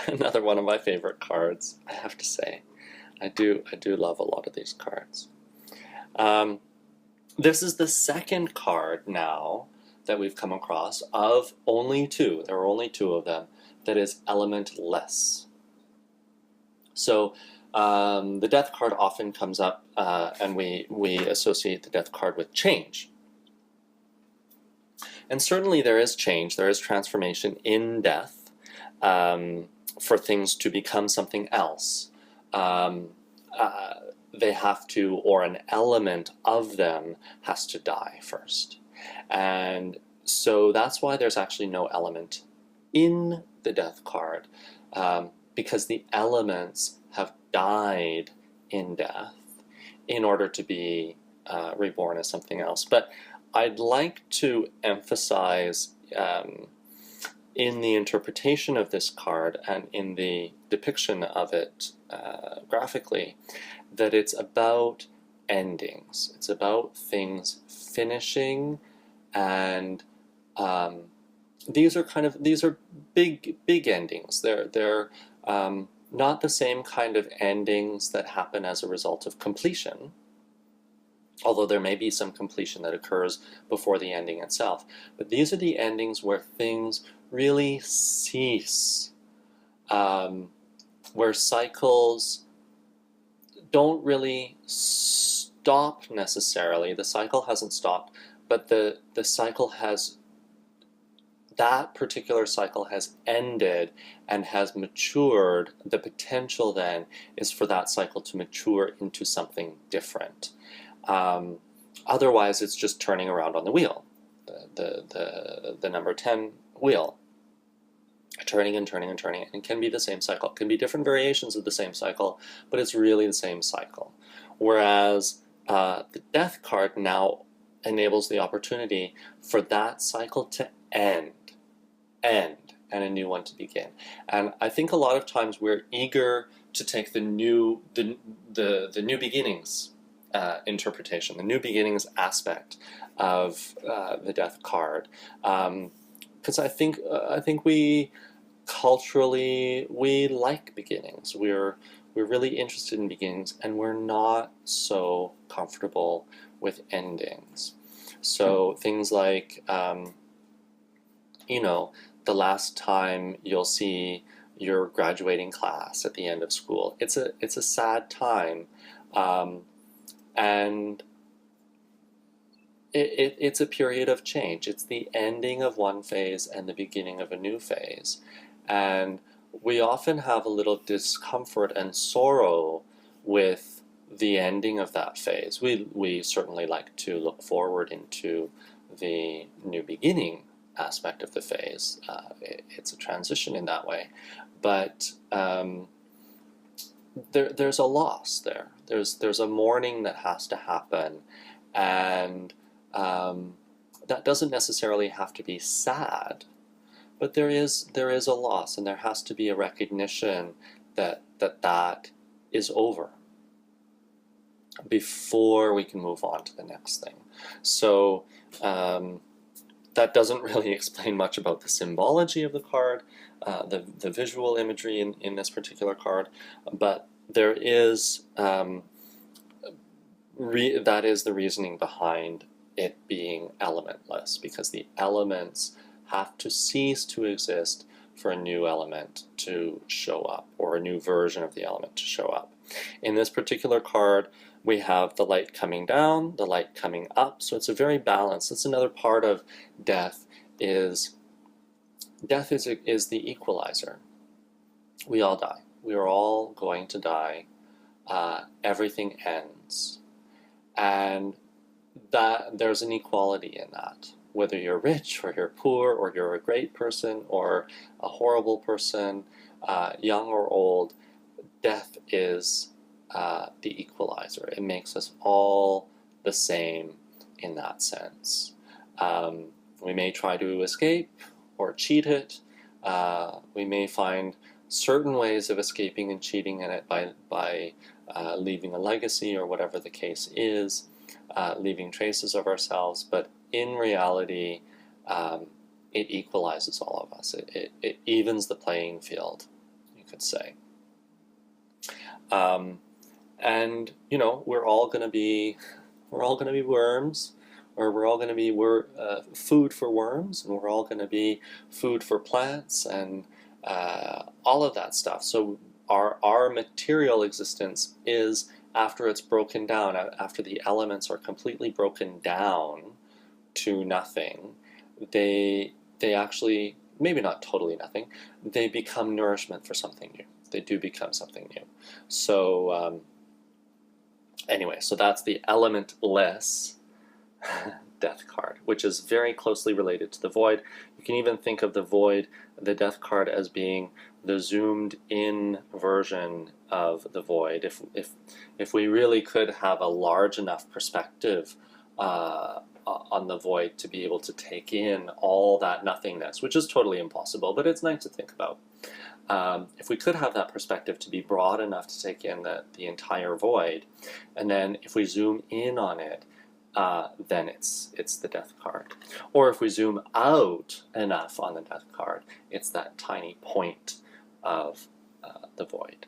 Another one of my favorite cards, I have to say. I do love a lot of these cards. Um, this is the second card now that we've come across of only two. There are only two of them. That is elementless. So the death card often comes up, and we associate the death card with change. And certainly there is change, there is transformation in death, for things to become something else. Um, they have to, or an element of them has to die first. And so that's why there's actually no element in the death card, because the elements have died in death in order to be reborn as something else. But I'd like to emphasize, in the interpretation of this card and in the depiction of it graphically, that it's about endings. It's about things finishing, and these are big endings. They're not the same kind of endings that happen as a result of completion, although there may be some completion that occurs before the ending itself. But these are the endings where things really cease, where cycles don't really stop necessarily. The cycle hasn't stopped, but the cycle has, that particular cycle has ended and has matured. The potential then is for that cycle to mature into something different. Otherwise, it's just turning around on the wheel, the number 10 wheel, turning and turning and turning. And it can be the same cycle. It can be different variations of the same cycle, but it's really the same cycle. Whereas the death card now enables the opportunity for that cycle to end, and a new one to begin. And I think a lot of times we're eager to take the new beginnings interpretation, the new beginnings aspect of the death card, because I think we culturally we like beginnings. We're really interested in beginnings, and we're not so comfortable with endings. So things like the last time you'll see your graduating class at the end of school. It's a sad time. And it's a period of change. It's the ending of one phase and the beginning of a new phase. And we often have a little discomfort and sorrow with the ending of that phase. We certainly like to look forward into the new beginning aspect of the phase. It's a transition in that way. But there's a loss there. There's a mourning that has to happen, and that doesn't necessarily have to be sad, but there is a loss, and there has to be a recognition that is over before we can move on to the next thing. So that doesn't really explain much about the symbology of the card, the visual imagery in this particular card, but there is that is the reasoning behind it being elementless, because the elements have to cease to exist for a new element to show up, or a new version of the element to show up. In this particular card, we have the light coming down, the light coming up, so it's a very balanced. That's another part of death is the equalizer. We all die. We are all going to die. Everything ends. And that there's an equality in that. Whether you're rich or you're poor, or you're a great person or a horrible person, young or old, death is the equalizer. It makes us all the same in that sense. We may try to escape or cheat it. We may find certain ways of escaping and cheating in it by leaving a legacy, or whatever the case is, leaving traces of ourselves, but in reality, it equalizes all of us. It evens the playing field, you could say. And you know, we're all going to be worms, or we're all going to be food for worms, and we're all going to be food for plants, and all of that stuff. So our material existence is, after it's broken down, after the elements are completely broken down to nothing, they actually, maybe not totally nothing, they become nourishment for something new. They do become something new. So anyway, so that's the elementless death card, which is very closely related to the void. You can even think of the void, the death card, as being the zoomed in version of the void. If we really could have a large enough perspective on the void to be able to take in all that nothingness, which is totally impossible, but it's nice to think about. If we could have that perspective to be broad enough to take in the entire void, and then if we zoom in on it, then it's the death card. Or if we zoom out enough on the death card, it's that tiny point of the void.